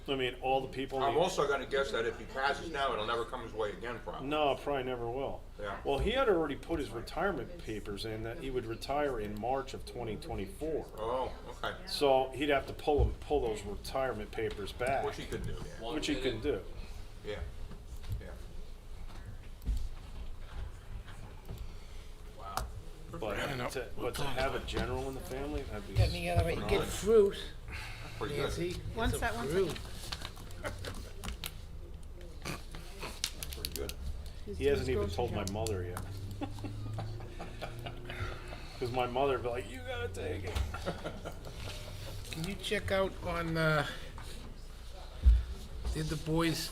I mean, all the people. I'm also gonna guess that if he passes now, it'll never come his way again, probably. No, probably never will. Yeah. Well, he had already put his retirement papers in that he would retire in March of 2024. Oh, okay. So he'd have to pull those retirement papers back, Which he could do. which he can do. Yeah. Yeah. Wow. But to have a general in the family, that'd be. Got any other way? You get phenomenal. fruit, Pretty good. Nancy. One Get some sec, one fruit. Pretty good. He hasn't even told my mother yet. Because my mother would be like, "You gotta take it." Can you check out on, did the boys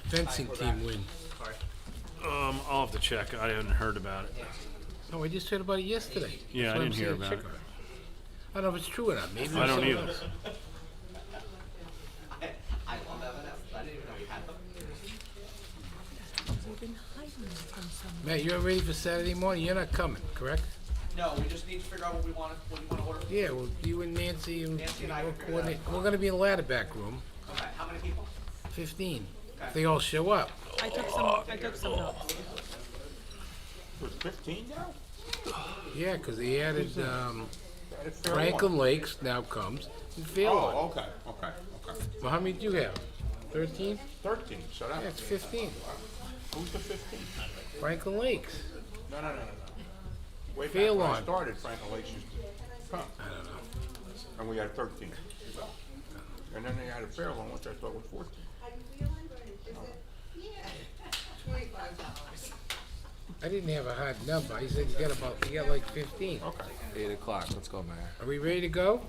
fencing team win? I'll have to check. I hadn't heard about it. No, I just heard about it yesterday. Yeah, That's I what didn't I'm hear saying, about check it. I don't know if it's true or not. Maybe I don't someone either. else- I love M&M's. I didn't even know we had them. They've been hiding them from someone. Matt, you're ready for Saturday morning? You're not coming, correct? No, we just need to figure out what you want to order. Yeah, well, you and Nancy and Nancy and I we'll can figure that coordinate. out. We're gonna be in the ladder back room, Okay, how many people? 15. Okay. If they all show up. I took some notes. There's 15 now? Yeah, 'cause they added, That is fair Franklin one. Lakes now comes, and Fairlawn. Oh, okay, okay, okay. Well, how many do you have? 13? 13, so Yeah, that, it's 15. who's the 15? Franklin Lakes. No. Way back when I Fairlawn. started, Franklin Lakes used to come, I don't know. and we had 13. And then they had a Fairlawn, which I thought was 14. I didn't have a hard number. He said you got like 15. Okay. 8 o'clock, let's go, Mayor. Are we ready to go?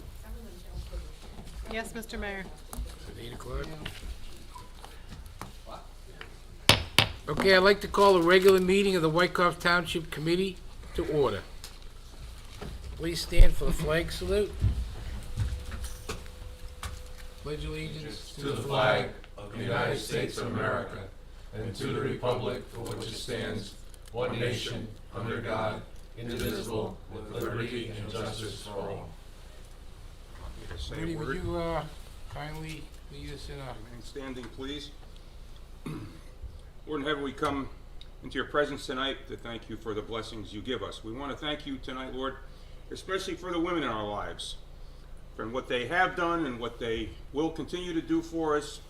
Yes, Mr. Mayor. At 8 o'clock? Okay, I'd like to call a regular meeting of the Wyckoff Township Committee to order. Please stand for the flag salute. Pledge allegiance To the flag of the United States of America and to the republic for which it stands, one nation, under God, indivisible, with liberty and justice for all. Say a Woody, would word. you kindly lead us in a... Remain standing, please. Lord in heaven, we come into your presence tonight to thank you for the blessings you give us. We want to thank you tonight, Lord, especially for the women in our lives, for what they have done and what they will continue to do for us,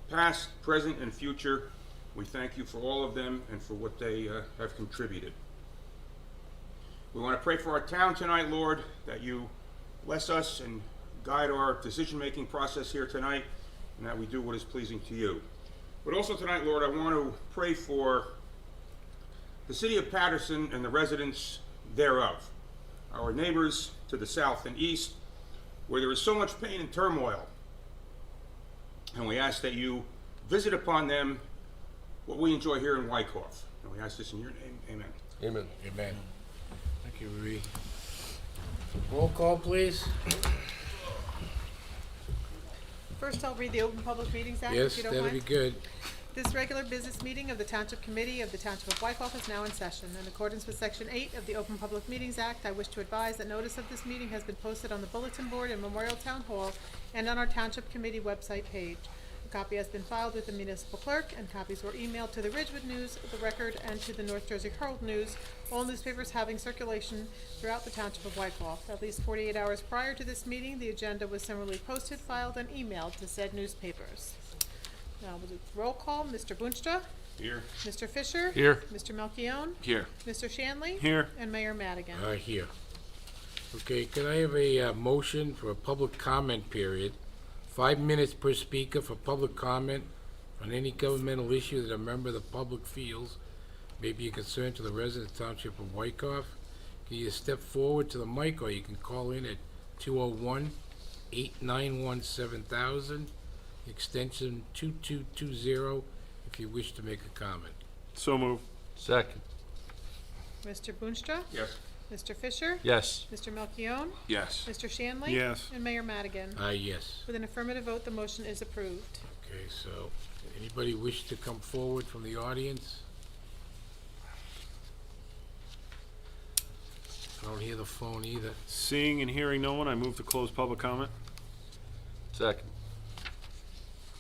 past, present, and future. We thank you for all of them and for what they have contributed. We want to pray for our town tonight, Lord, that you bless us and guide our decision-making process here tonight, and that we do what is pleasing to you. But also tonight, Lord, I want to pray for the city of Patterson and the residents thereof, our neighbors to the south and east, where there is so much pain and turmoil. And we ask that you visit upon them what we enjoy here in Wyckoff. And we ask this in your name. Amen. Amen. Amen. Thank you, Rudy. Roll call, please. First, I'll read the Open Public Meetings Act, Yes, if you don't that'll mind. be good. This regular business meeting of the Township Committee of the Township of Wyckoff is now in session. In accordance with Section 8 of the Open Public Meetings Act, I wish to advise that notice of this meeting has been posted on the bulletin board in Memorial Town Hall and on our Township Committee website page. A copy has been filed with the municipal clerk, and copies were emailed to the Ridgewood News, the Record, and to the North Jersey Herald News, all newspapers having circulation throughout the Township of Wyckoff. At least 48 hours prior to this meeting, the agenda was similarly posted, filed, and emailed to said newspapers. Now we'll do roll call. Mr. Boonstra, Here. Mr. Fisher. Here. Mr. Melchiong, Here. Mr. Shanley. Here. And Mayor Madigan. Here. Okay, can I have a motion for a public comment period? 5 minutes per speaker for public comment on any governmental issue that a member of the public feels may be a concern to the resident township of Wyckoff. Can you step forward to the mic, or you can call in at 201-891-7000, extension 2220, if you wish to make a comment. So move. Second. Mr. Boonstra, Yes. Mr. Fisher. Yes. Mr. Melchiong, Yes. Mr. Shanley. Yes. And Mayor Madigan. Yes. With an affirmative vote, the motion is approved. Okay, so, anybody wish to come forward from the audience? I don't hear the phone either. Seeing and hearing no one, I move to close public comment. Second.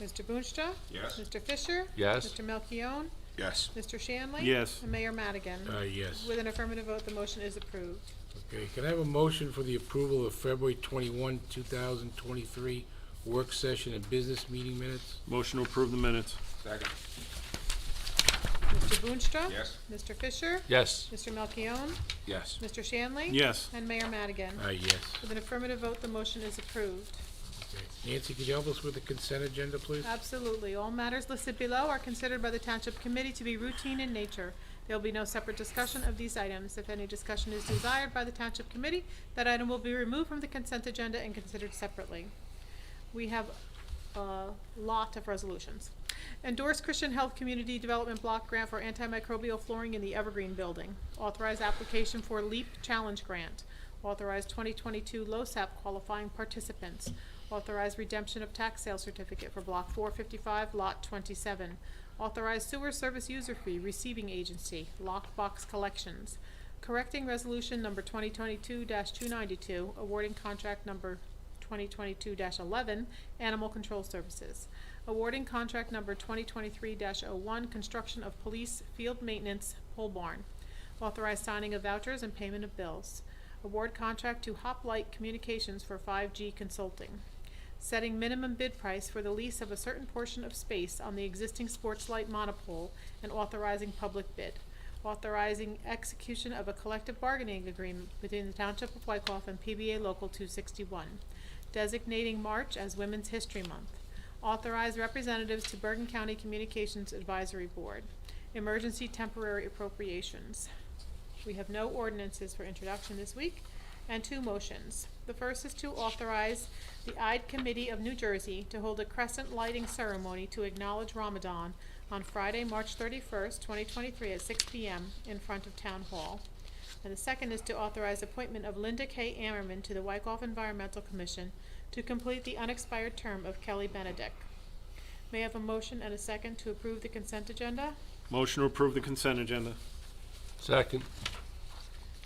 Mr. Boonstra? Yes. Mr. Fisher? Yes. Mr. Melchiong? Yes. Mr. Shanley? Yes. And Mayor Madigan? Yes. With an affirmative vote, the motion is approved. Okay, can I have a motion for the approval of February 21, 2023 work session and business meeting minutes? Motion to approve the minutes. Second. Mr. Boonstra? Yes. Mr. Fisher? Yes. Mr. Melchiong? Yes. Mr. Shanley? Yes. And Mayor Madigan? Yes. With an affirmative vote, the motion is approved. Okay. Nancy, could you help us with the consent agenda, please? Absolutely. All matters listed below are considered by the Township Committee to be routine in nature. There will be no separate discussion of these items. If any discussion is desired by the Township Committee, that item will be removed from the consent agenda and considered separately. We have a lot of resolutions. Endorse Christian Health Community Development Block Grant for antimicrobial flooring in the Evergreen Building. Authorize application for LEAP Challenge Grant. Authorize 2022 LoSAP qualifying participants. Authorize redemption of tax sale certificate for Block 455, Lot 27. Authorize sewer service user fee receiving agency, Lockbox Collections. Correcting resolution number 2022-292, awarding contract number 2022-11, Animal Control Services. Awarding contract number 2023-01, construction of police field maintenance pole barn. Authorize signing of vouchers and payment of bills. Award contract to Hoplite Communications for 5G consulting. Setting minimum bid price for the lease of a certain portion of space on the existing sports light monopole and authorizing public bid. Authorizing execution of a collective bargaining agreement between the Township of Wykoff and PBA Local 261. Designating March as Women's History Month. Authorize representatives to Bergen County Communications Advisory Board. Emergency temporary appropriations. We have no ordinances for introduction this week, and 2 motions. The first is to authorize the Eid Committee of New Jersey to hold a crescent lighting ceremony to acknowledge Ramadan on Friday, March 31st, 2023 at 6 p.m. in front of Town Hall. And the second is to authorize appointment of Linda K. Ammerman to the Wykoff Environmental Commission to complete the unexpired term of Kelly Benedict. May I have a motion and a second to approve the consent agenda? Motion to approve the consent agenda. Second.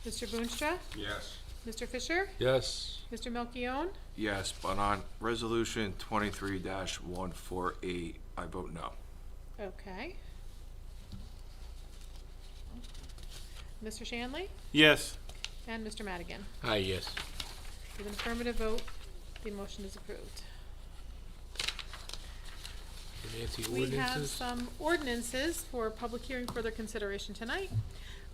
Mr. Boonstra? Yes. Mr. Fisher? Yes. Mr. Melchiong? Yes, but on resolution 23-148, I vote no. Okay. Mr. Shanley? Yes. And Mr. Madigan. Yes. With an affirmative vote, the motion is approved. Nancy, We have ordinances? some ordinances for public hearing further consideration tonight.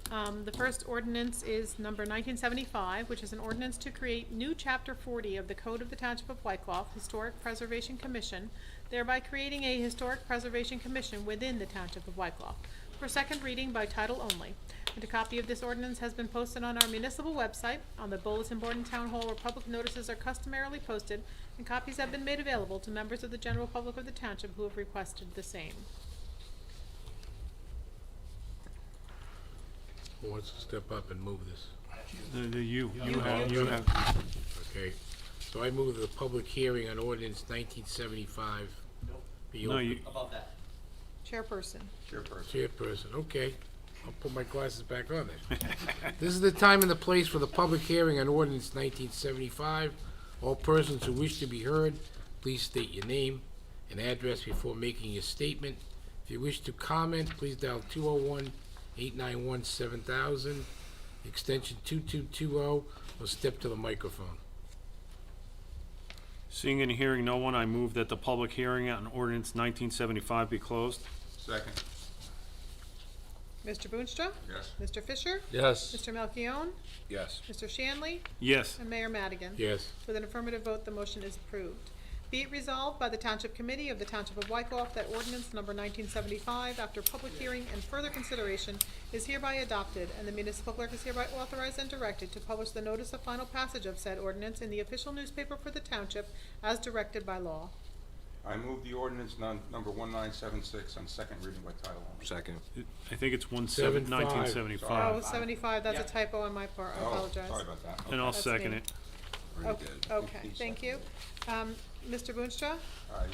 The first ordinance is number 1975, which is an ordinance to create new Chapter 40 of the Code of the Township of Wykoff, Historic Preservation Commission, thereby creating a Historic Preservation Commission within the Township of Wykoff, for second reading by title only. And a copy of this ordinance has been posted on our municipal website, on the bulletin board in Town Hall where public notices are customarily posted, and copies have been made available to members of the general public of the township who have requested the same. Who wants to step up and move this? You You have. Okay, so I move the public hearing on ordinance 1975 be No, open. you, Above that. Chairperson. Chairperson, okay. I'll put my glasses back on then. This is the time and the place for the public hearing on ordinance 1975. All persons who wish to be heard, please state your name and address before making your statement. If you wish to comment, please dial 201-891-7000, extension 2220, or step to the microphone. seeing and hearing no one, I move that the public hearing on ordinance 1975 be closed. Second. Mr. Boonstra? Yes. Mr. Fisher? Yes. Mr. Melchiong? Yes. Mr. Shanley? Yes. And Mayor Madigan? Yes. With an affirmative vote, the motion is approved. Be it resolved by the Township Committee of the Township of Wykoff that ordinance number 1975, after public hearing and further consideration, is hereby adopted, and the municipal clerk is hereby authorized and directed to publish the notice of final passage of said ordinance in the official newspaper for the township as directed by law. I move the ordinance number 1976 on second reading by title only. Second. I think it's 75. 1975. Oh, 75, that's a Yeah. typo on my part, I apologize. Sorry about that. And I'll That's second me. it. Okay, thank you. Mr. Boonstra?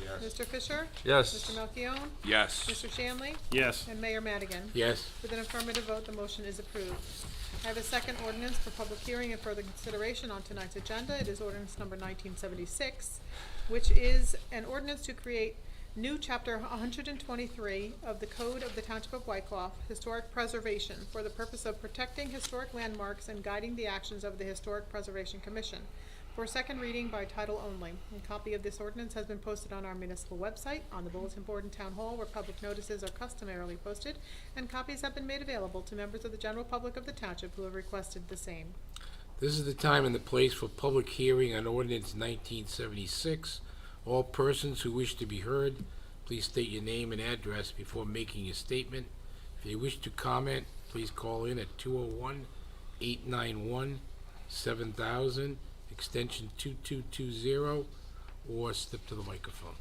Yes. Mr. Fisher? Yes. Mr. Melchiong? Yes. Mr. Shanley? Yes. And Mayor Madigan? Yes. With an affirmative vote, the motion is approved. I have a second ordinance for public hearing and further consideration on tonight's agenda. It is ordinance number 1976, which is an ordinance to create new chapter 123 of the Code of the Township of Wykoff, Historic Preservation, for the purpose of protecting historic landmarks and guiding the actions of the Historic Preservation Commission. For second reading by title only. A copy of this ordinance has been posted on our municipal website, on the bulletin board in Town Hall, where public notices are customarily posted, and copies have been made available to members of the general public of the township who have requested the same. This is the time and the place for public hearing on ordinance 1976. All persons who wish to be heard, please state your name and address before making a statement. If you wish to comment, please call in at 201-891-7000, extension 2220, or step to the microphone.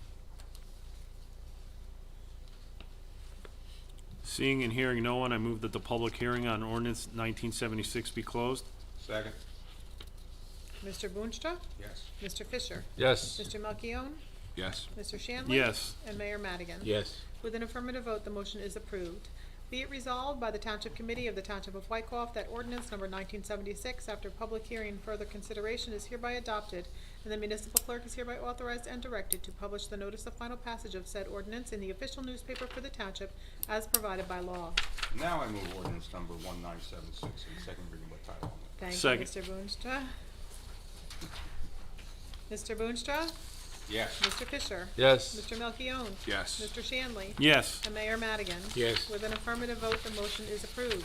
Seeing and hearing no one, I move that the public hearing on ordinance 1976 be closed. Second. Mr. Boonstra? Yes. Mr. Fisher? Yes. Mr. Melchiong? Yes. Mr. Shanley? Yes. And Mayor Madigan? Yes. With an affirmative vote, the motion is approved. Be it resolved by the Township Committee of the Township of Wykoff that ordinance number 1976, after public hearing and further consideration, is hereby adopted, and the municipal clerk is hereby authorized and directed to publish the notice of final passage of said ordinance in the official newspaper for the township as provided by law. Now I move ordinance number 1976 in second reading by title only. Thank Second. you, Mr. Boonstra. Mr. Boonstra? Yes. Mr. Fisher? Yes. Mr. Melchiong? Yes. Mr. Shanley? Yes. And Mayor Madigan? Yes. With an affirmative vote, the motion is approved.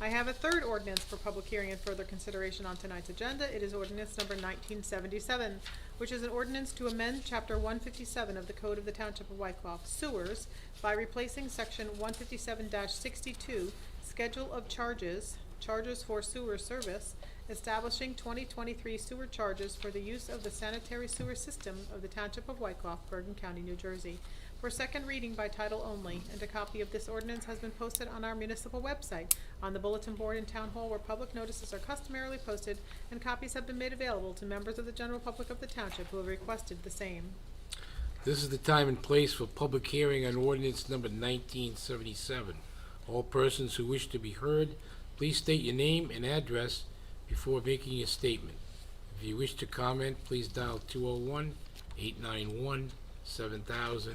I have a third ordinance for public hearing and further consideration on tonight's agenda. It is ordinance number 1977, which is an ordinance to amend Chapter 157 of the Code of the Township of Wykoff, Sewers, by replacing Section 157-62, Schedule of Charges, Charges for Sewer Service, establishing 2023 sewer charges for the use of the sanitary sewer system of the Township of Wykoff, Bergen County, New Jersey. For second reading by title only, and a copy of this ordinance has been posted on our municipal website, on the bulletin board in Town Hall, where public notices are customarily posted, and copies have been made available to members of the general public of the township who have requested the same. This is the time and place for public hearing on ordinance number 1977. All persons who wish to be heard, please state your name and address before making a statement. If you wish to comment, please dial 201-891-7000,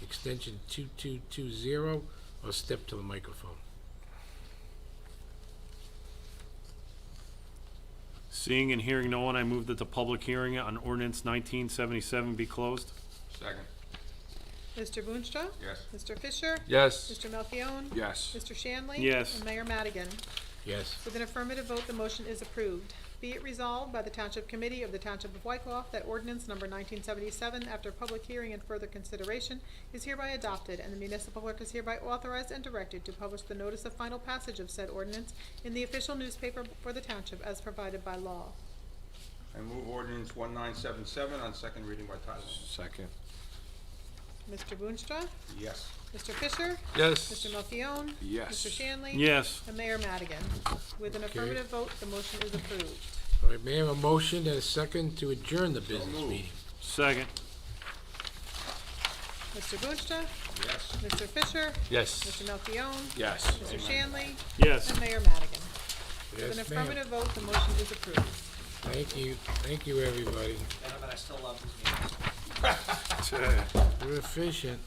extension 2220, or step to the microphone. Seeing and hearing no one, I move that the public hearing on ordinance 1977 be closed. Second. Mr. Boonstra? Yes. Mr. Fisher? Yes. Mr. Melchiong? Yes. Mr. Shanley? Yes. And Mayor Madigan? Yes. With an affirmative vote, the motion is approved. Be it resolved by the Township Committee of the Township of Wykoff that ordinance number 1977, after public hearing and further consideration, is hereby adopted, and the municipal clerk is hereby authorized and directed to publish the notice of final passage of said ordinance in the official newspaper for the township as provided by law. I move ordinance 1977 on second reading by title only. Second. Mr. Boonstra? Yes. Mr. Fisher? Yes. Mr. Melchiong? Yes. Mr. Shanley? Yes. And Mayor Madigan. With an Okay. affirmative vote, the motion is approved. All right, may I have a motion and a second to adjourn the business moved. meeting? Second. Mr. Boonstra? Yes. Mr. Fisher? Yes. Mr. Melchiong? Yes. Mr. Shanley? Yes. And Mayor Madigan. With Yes, an ma'am. affirmative vote, the motion is approved. Thank you, everybody. Gentlemen, I still love this meeting. You're efficient.